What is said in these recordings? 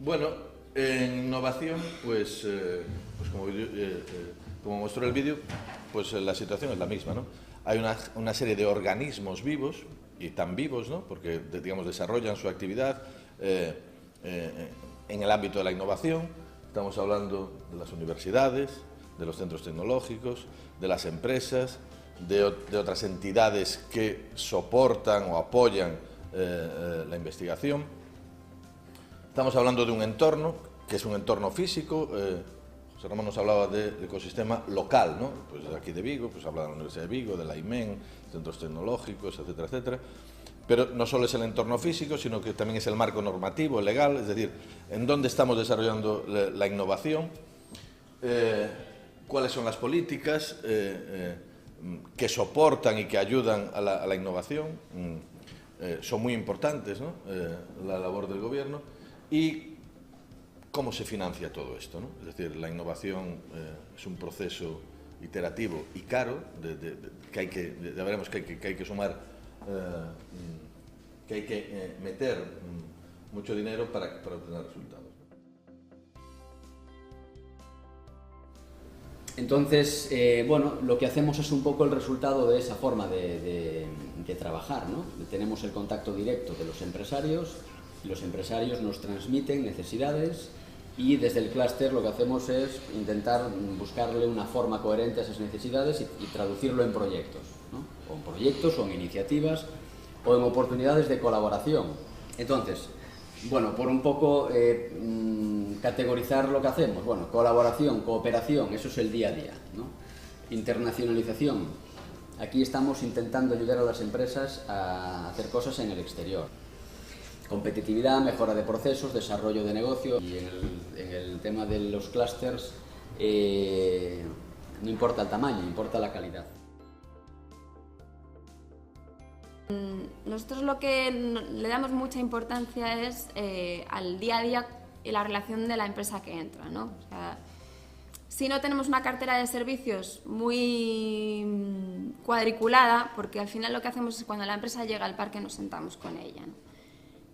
Bueno, en innovación, pues como mostró el vídeo, pues la situación es la misma, ¿no? Hay una serie de organismos vivos, y tan vivos, ¿no? Porque, digamos, desarrollan su actividad en el ámbito de la innovación. Estamos hablando de las universidades, de los centros tecnológicos, de las empresas, de otras entidades que soportan o apoyan la investigación. Estamos hablando de un entorno, que es un entorno físico. José Ramón nos hablaba del ecosistema local, ¿no? Pues aquí de Vigo, pues habla de la Universidad de Vigo, de la IMEN, centros tecnológicos, etcétera, etcétera. Pero no solo es el entorno físico, sino que también es el marco normativo, legal, es decir, en dónde estamos desarrollando la innovación, cuáles son las políticas que soportan y que ayudan a la innovación. Son muy importantes, ¿no? La labor del gobierno, y cómo se financia todo esto, ¿no? Es decir, la innovación es un proceso iterativo y caro, ya veremos que hay que sumar, que hay que meter mucho dinero para obtener resultados. Entonces, bueno, lo que hacemos es un poco el resultado de esa forma de trabajar, ¿no? Tenemos el contacto directo de los empresarios, y los empresarios nos transmiten necesidades, y desde el clúster lo que hacemos es intentar buscarle una forma coherente a esas necesidades y traducirlo en proyectos, ¿no? O en proyectos, o en iniciativas, o en oportunidades de colaboración. Entonces, bueno, por un poco categorizar lo que hacemos, bueno, colaboración, cooperación, eso es el día a día, ¿no? Internacionalización, aquí estamos intentando ayudar a las empresas a hacer cosas en el exterior. Competitividad, mejora de procesos, desarrollo de negocio, y en el tema de los clústeres no importa el tamaño, importa la calidad. Nosotros lo que le damos mucha importancia es al día a día y la relación de la empresa que entra, ¿no? O sea, si no tenemos una cartera de servicios muy cuadriculada, porque al final lo que hacemos es cuando la empresa llega al parque nos sentamos con ella, ¿no?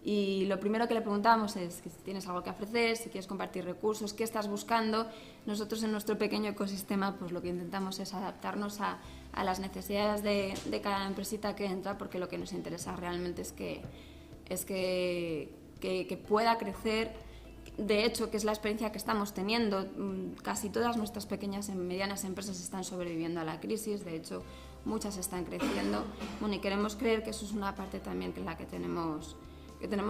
Y lo primero que le preguntamos es si tienes algo que ofrecer, si quieres compartir recursos, qué estás buscando. Nosotros en nuestro pequeño ecosistema pues lo que intentamos es adaptarnos a las necesidades de cada empresita que entra, porque lo que nos interesa realmente es que pueda crecer. De hecho, que es la experiencia que estamos teniendo, casi todas nuestras pequeñas y medianas empresas están sobreviviendo a la crisis, de hecho muchas están creciendo. Bueno, y queremos creer que eso es una parte también en la que tenemos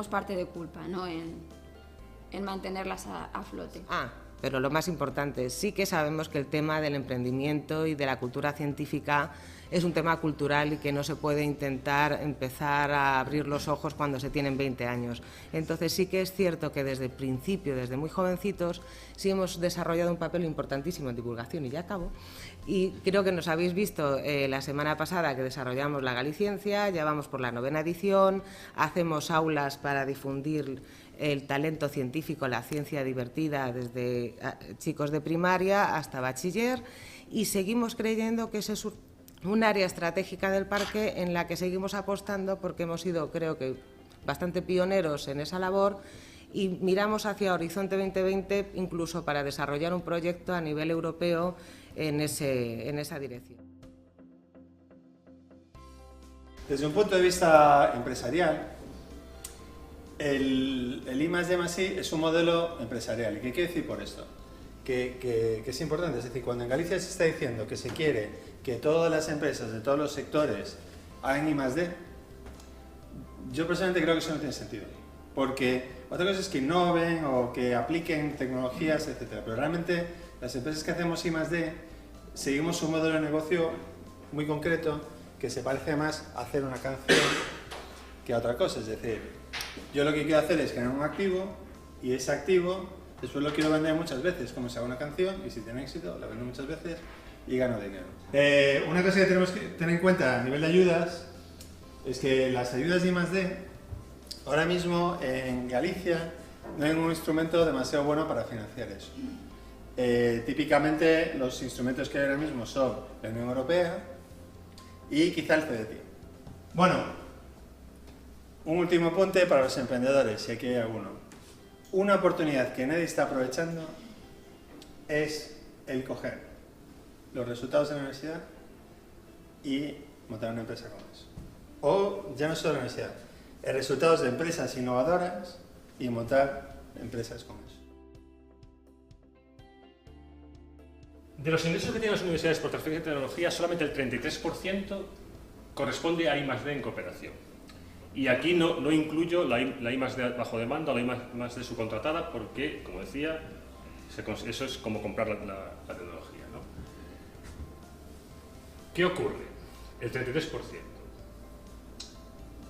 parte de culpa, ¿no? en mantenerlas a flote. Pero lo más importante, sí que sabemos que el tema del emprendimiento y de la cultura científica es un tema cultural y que no se puede intentar empezar a abrir los ojos cuando se tienen 20 años. Entonces sí que es cierto que desde el principio, desde muy jovencitos, sí hemos desarrollado un papel importantísimo en divulgación, y ya acabo. Y creo que nos habéis visto la semana pasada que desarrollamos la Galiciencia, ya vamos por la 9ª edición, hacemos aulas para difundir el talento científico, la ciencia divertida, desde chicos de primaria hasta bachiller, y seguimos creyendo que ese es un área estratégica del parque en la que seguimos apostando, porque hemos sido, creo que, bastante pioneros en esa labor, y miramos hacia Horizonte 2020 incluso para desarrollar un proyecto a nivel europeo en esa dirección. Desde un punto de vista empresarial, el I+D+I es un modelo empresarial. ¿Y qué quiere decir por esto? Que es importante. Es decir, cuando en Galicia se está diciendo que se quiere que todas las empresas de todos los sectores hagan I+D, yo personalmente creo que eso no tiene sentido. Porque otra cosa es que innoven o que apliquen tecnologías, etc. Pero realmente las empresas que hacemos I+D seguimos un modelo de negocio muy concreto que se parece más a hacer una canción que a otra cosa. Es decir, yo lo que quiero hacer es crear un activo, y ese activo después lo quiero vender muchas veces, como se haga una canción, y si tiene éxito la vendo muchas veces y gano dinero. Una cosa que tenemos que tener en cuenta a nivel de ayudas es que las ayudas de I+D, ahora mismo en Galicia no hay un instrumento demasiado bueno para financiar eso. Típicamente los instrumentos que hay ahora mismo son la Unión Europea y quizá el CDT. Bueno, un último apunte para los emprendedores, si aquí hay alguno. una oportunidad que nadie está aprovechando es el coger los resultados de la universidad y montar una empresa con eso. O ya no solo la universidad, resultados de empresas innovadoras y montar empresas con eso. De los ingresos que tienen las universidades por transferencia de tecnología, solamente el 33% corresponde a I+D en cooperación. Y aquí no incluyo la I+D bajo demanda o la I+D subcontratada porque, como decía, eso es como comprar la tecnología, ¿no? ¿Qué ocurre? El 33%.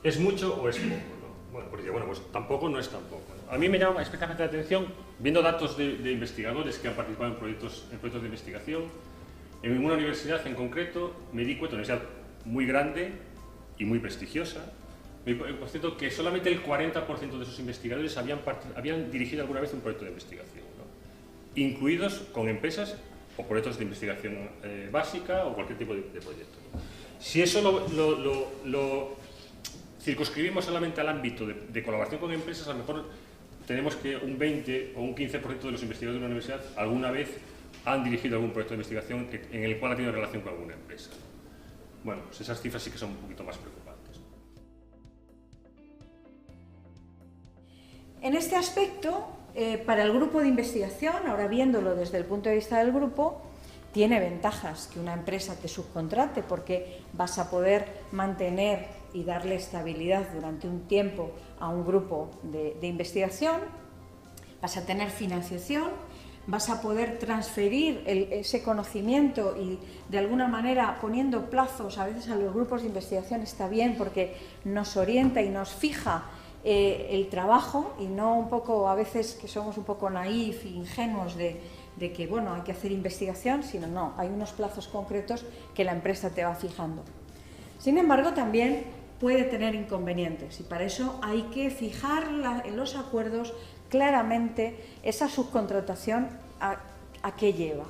¿Es mucho o es poco? ¿No? Bueno, porque pues tampoco no es tampoco, ¿no? A mí me llama especialmente la atención, viendo datos de investigadores que han participado en proyectos de investigación, en una universidad en concreto me di cuenta, una universidad muy grande y muy prestigiosa, por cierto, que solamente el 40% de sus investigadores habían dirigido alguna vez un proyecto de investigación, ¿no? Incluidos con empresas o proyectos de investigación básica o cualquier tipo de proyecto, ¿no? Si eso lo circunscribimos solamente al ámbito de colaboración con empresas, a lo mejor tenemos que un 20 o un 15% de los investigadores de una universidad alguna vez han dirigido algún proyecto de investigación en el cual ha tenido relación con alguna empresa, ¿no? Bueno, pues esas cifras sí que son un poquito más preocupantes. En este aspecto, para el grupo de investigación, ahora viéndolo desde el punto de vista del grupo, tiene ventajas que una empresa te subcontrate porque vas a poder mantener y darle estabilidad durante un tiempo a un grupo de investigación, vas a tener financiación, vas a poder transferir ese conocimiento y de alguna manera poniendo plazos a veces a los grupos de investigación está bien porque nos orienta y nos fija el trabajo y no un poco a veces que somos un poco naif e ingenuos de que bueno, hay que hacer investigación, sino no, hay unos plazos concretos que la empresa te va fijando. Sin embargo, también puede tener inconvenientes y para eso hay que fijar en los acuerdos claramente esa subcontratación a qué lleva.